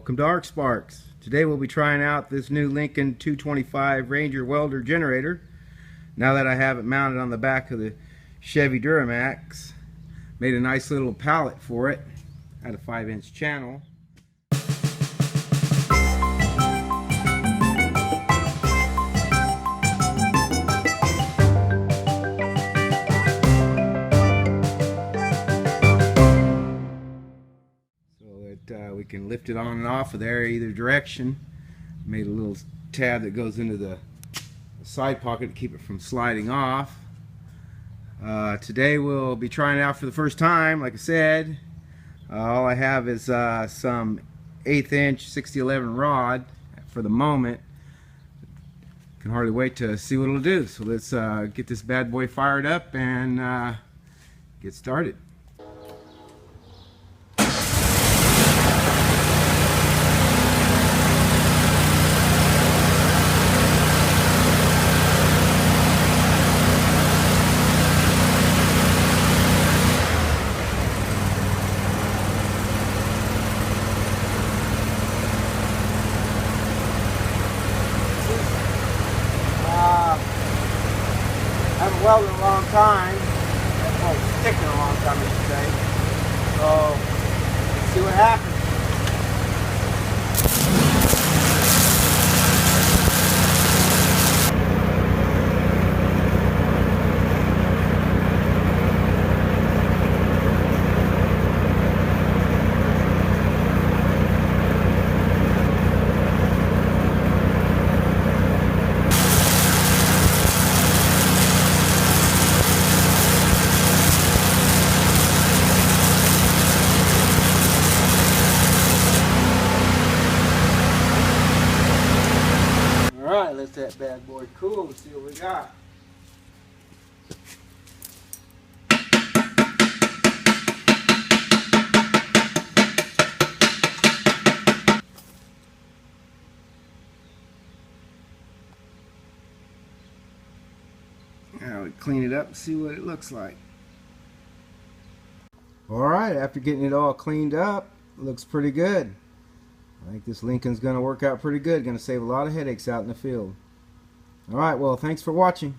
Welcome to Arc Sparks. Today we'll be trying out this new Lincoln 225 Ranger welder generator. Now that I have it mounted on the back of the Chevy Duramax, made a nice little pallet for it. Had a 5-inch channel. We can lift it on and off of there either direction. Made a little tab that goes into the side pocket to keep it from sliding off. Today we'll be trying it out for the first time. Like I said, all I have is some 1/8 inch 6011 rod for the moment. Can hardly wait to see what it'll do. So let's get this bad boy fired up and get started. I haven't welded in a long time. Well, sticking a long time, I should say. So, let's see what happens. Alright, let that bad boy cool and see what we got. Now we clean it up and see what it looks like. Alright, after getting it all cleaned up, it looks pretty good. I think this Lincoln's going to work out pretty good. Going to save a lot of headaches out in the field. Alright, well, thanks for watching.